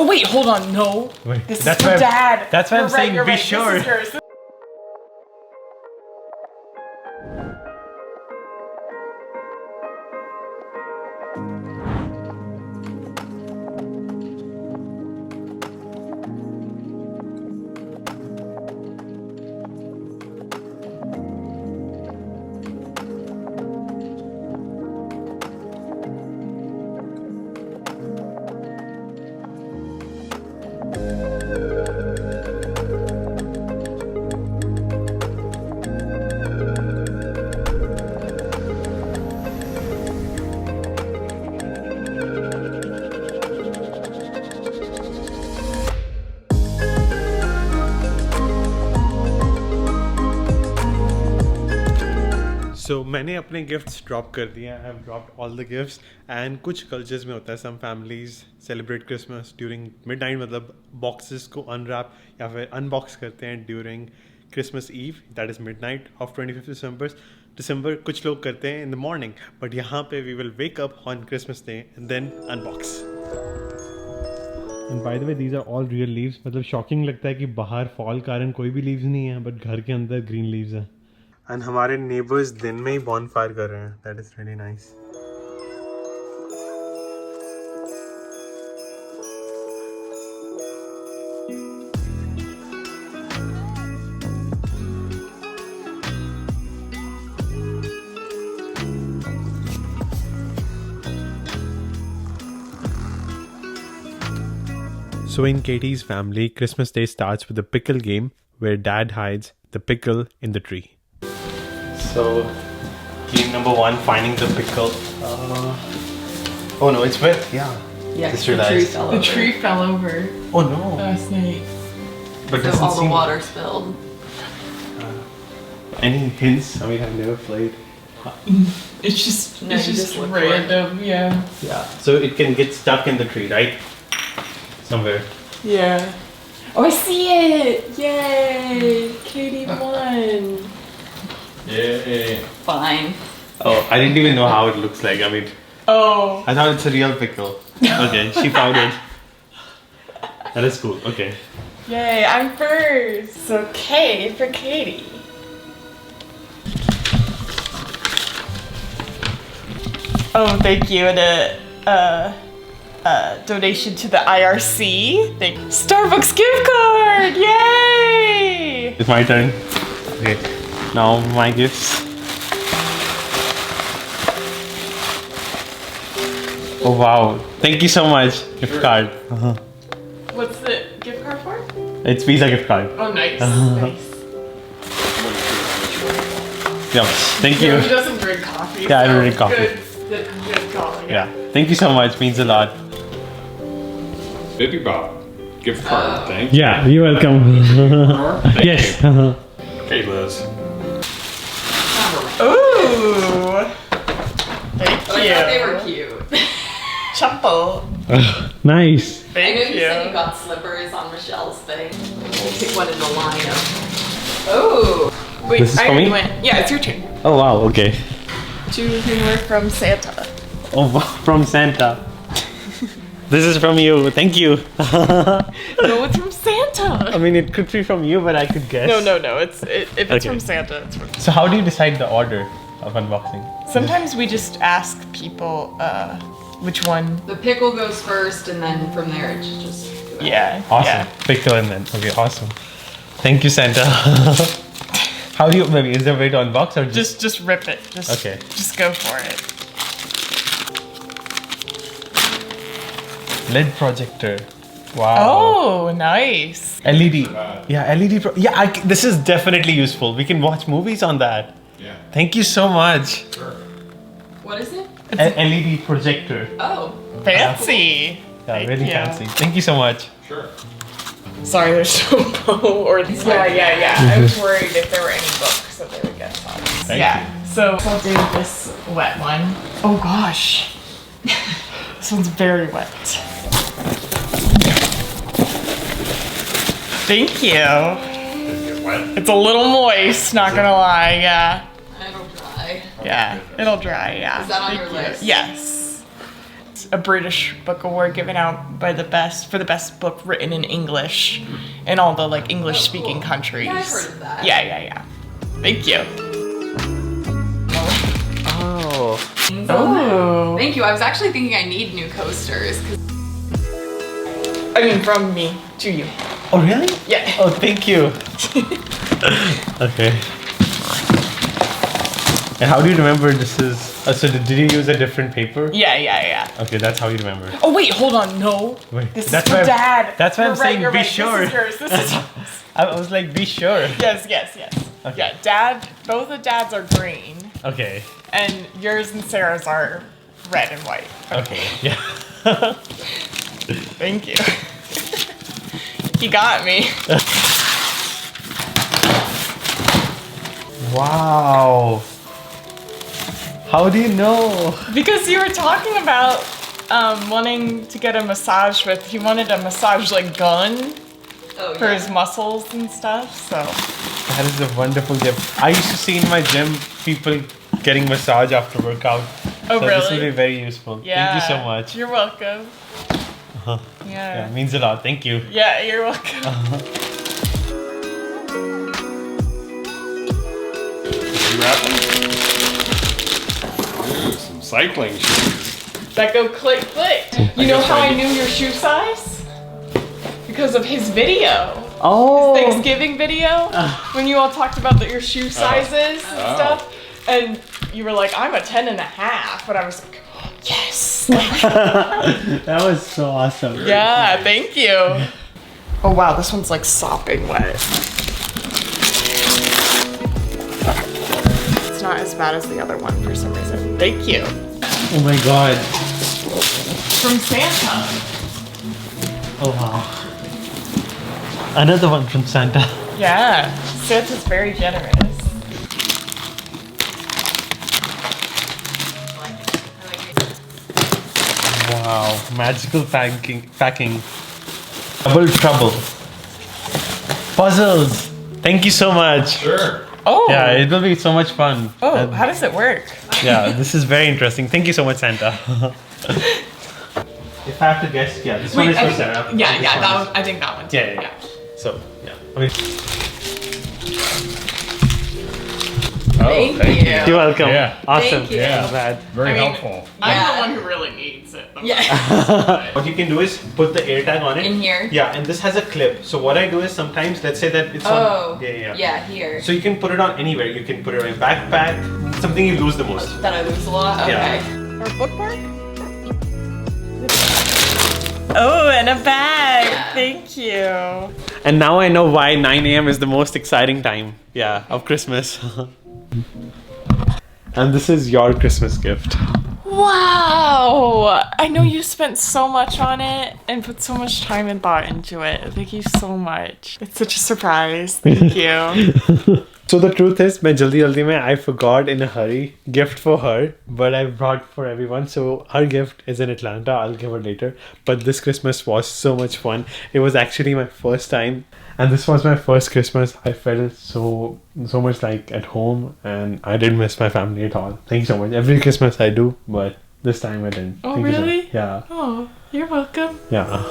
Oh wait, hold on, no. Wait, This is for Dad. That's why I'm saying be sure. This is hers. So मैंने अपने gifts drop कर दिए हैं. I have dropped all the gifts. And कुछ cultures में होता है, some families celebrate Christmas during midnight, मतलब बॉक्सेस को अनरैप या फिर अनबॉक्स करते हैं during Christmas eve, that is midnight of 25th December. कुछ लोग करते हैं इन द मॉर्निंग, बट यहाँ पे we will wake up on Christmas day and then unbox. And by the way these are all real leaves. मतलब shocking लगता है कि बाहर फॉल कारण कोई भी लीव्स नहीं है, बट घर के अंदर ग्रीन लीव्स हैं. एंड हमारे नेबर्स दिन में ही बॉनफायर कर रहे हैं. That is really nice. So in Katie's family, Christmas Day starts with a pickle game where Dad hides the pickle in the tree. So, game number 1, finding the pickle. Oh no, it's wet. Yeah. Yeah, Just the tree realized. fell The over. tree fell over Oh no. last night. But So all the water spilled. Any hints? I mean, I've never played. It's just No, it's you just just look for it. random, yeah. Yeah. So it can get stuck in the tree, right? Somewhere. Yeah. Oh, I see it! Yay! Katie won. Yeah. Fine. Oh, I didn't even know how it looks like. I mean, Oh. I thought it's a real pickle. Okay, she found it. That is cool. Okay. Yay, I'm first. So K for Katie. Oh, thank you. And donation to the IRC. Starbucks gift card! Yay! It's my turn. Okay. Now my gifts. Oh wow! Thank you so much. Gift card. What's the gift card for? It's Visa gift card. Oh, nice. Nice. Yeah. Thank you. He doesn't drink coffee. Yeah, I don't so drink coffee. Good call. Yeah. Thank you so much. Means a lot. Baby Bob, gift card, thank you. Yeah. You're welcome. Thank Yes. you. Okay, Liz. Ooh. Thank But I you. thought they were cute. Chapel. Nice. I know Thank you said you you. got slippers on Michelle's thing. We'll pick one in the lineup. Oh. Wait, This is I for already me? went. Yeah, it's your turn. Oh wow. Okay. Choosing were from Santa. Oh wow. From Santa. This is from you. Thank you. No, it's from Santa. I mean, it could be from you, but I could guess. No. If it's Okay. from Santa, it's from. So how do you decide the order of unboxing? Sometimes we just ask people which one. The pickle goes first, and then from there it's just. Yeah. Awesome. Yeah. Pickle and then. Okay, awesome. Thank you, Santa. How do you, maybe, is there a way to unbox or Just rip it. Just Okay. Just go for it. LED projector? Wow. Oh, nice. LED. Yeah, LED. Yeah, this is definitely useful. We can watch movies on that. Yeah. Thank you so much. Sure. What is it? LED projector. Oh. Fancy. Yeah, Thank really you. fancy. Thank you so much. Sure. Sorry, there's no bow or yeah. I was worried if there were any books that they would get lost. Thank Yeah. So I'll do this wet one. Oh gosh. This one's very wet. Thank you. It's a little moist, not gonna lie, yeah. It'll dry. Yeah, it'll dry, yeah. Is that on Thank your you. list? Yes. It's a British book award given out by the best book written in English in all the like English speaking countries. Yeah, I've heard of that. Yeah. Thank you. Oh. Oh. Thank you. I was actually thinking I need new coasters. I mean, from me to you. Oh, really? Yeah. Oh, thank you. Okay. And how do you remember this is... so did you use a different paper? Yeah. Okay, that's how you remember. Oh wait, hold on. No. Wait, This that's is for why- Dad. that's why I'm saying you're be right. sure. This is yours. This is yours. I was like, be sure. Yes. Okay. Yeah, Dad. Both of Dad's are green, Okay. and yours and Sarah's are red and white. Okay. Yeah. Thank you. He got me. Wow. How do you know? Because you were talking about wanting to get a massage with. He wanted a massage like gun Oh, for his muscles and stuff. So. That is a wonderful gift. I used to see in my gym people getting massage after workout. Oh, so really? This will be very useful. Yeah. Thank you so much. You're welcome. Uh-huh. Yeah. Yeah, it means a lot. Thank you. Yeah, you're welcome. You wrapping? Ooh, some cycling shoes. That go click. You know how I knew your shoe size? Because of his video. Oh. Thanksgiving video when you all talked about your shoe sizes and stuff, and you were like, I'm a 10 and a half, and I was like, oh, yes. That was so awesome. Yeah, thank you. Oh wow, this one's like sopping wet. It's not as bad as the other one for some reason. Thank you. Oh my god. From Santa. Oh wow. Another one from Santa. Yeah, Santa's very generous. Wow. Magical packing. Double trouble. Puzzles. Thank you so much. Sure. Oh. Yeah, it will be so much fun. Oh, And- how does it work? yeah, this is very interesting. Thank you so much, Santa. If I have to guess, yeah, this one is for Sarah. Yeah, This yeah, one that is- one, I think that one too. Yeah. So, yeah. I mean, Oh, Thank thank you. you're welcome. Yeah. Awesome. Thank you. Yeah. Glad. Very I mean, helpful. I'm Yeah. the one who really needs it. Yeah. What you can do is put the air tag on it. In here? Yeah, and this has a clip. So what I do is sometimes, let's say that it's Oh. on. Yeah. Yeah, here. So you can put it on anywhere. You can put it on your backpack. Something you lose the most. That I lose a lot? Okay. Yeah. Or bookmark? Oh, and a bag. Yeah. Thank you. And now I know why 9 a.m. is the most exciting time. Yeah, of Christmas. And this is your Christmas gift. Wow. I know you spent so much on it and put so much time and thought into it. Thank you so much. It's such a surprise. Thank you. So the truth is, jaldi mein I forgot in a hurry gift for her, but I brought for everyone. So her gift is in Atlanta. I'll give her later. But this Christmas was so much fun. It was actually my first time, and this was my first Christmas. I felt so much like at home, and I didn't miss my family at all. Thank you so much. Every Christmas I do, but this time I didn't. Oh, Thank you so really? much. Yeah. Oh, you're welcome. Yeah.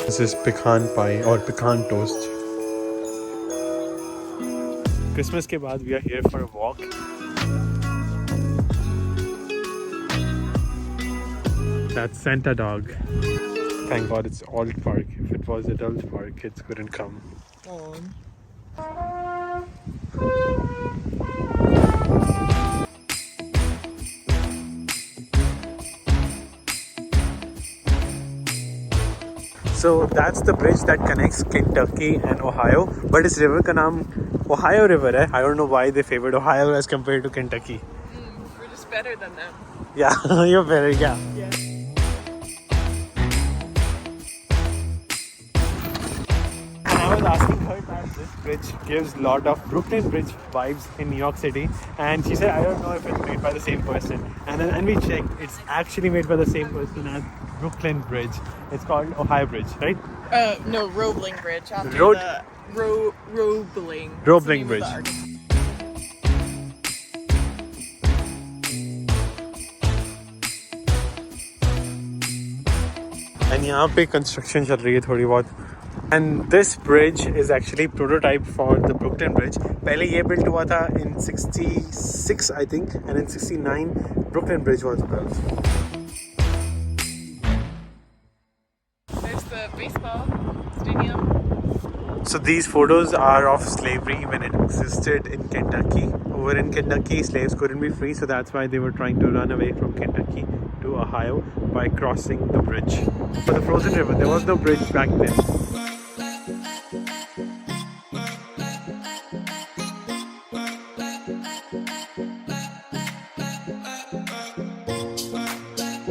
This is pecan pie or pecan toast. Christmas के बाद we are here for a walk. That's Santa dog. Thank God it's alt park. If it was adult park, kids couldn't come. So that's the bridge that connects Kentucky and Ohio. But इस river का नाम Ohio River है. I don't know why they favored Ohio as compared to Kentucky. We're just better than them. Yeah, you're better, yeah. I was asking her that this bridge gives a lot of Brooklyn Bridge vibes in New York City, and she said, I don't know if it's made by the same person. And we checked, it's actually made by the same person as Brooklyn Bridge. It's called Ohio Bridge, right? No, Roebling Bridge. After Road- the Roebling. Roebling Bridge. And यहाँ पे construction चल रही है थोड़ी बहुत. And this bridge is actually prototype for the Brooklyn bridge. पहले ये built हुआ था इन 66 I think, and in 69 Brooklyn bridge was built. There's the baseball stadium. So these photos are of slavery when it existed in Kentucky. Over in Kentucky, slaves couldn't be free, so that's why they were trying to run away from Kentucky to Ohio by crossing the bridge. For the frozen river, there was no bridge back then.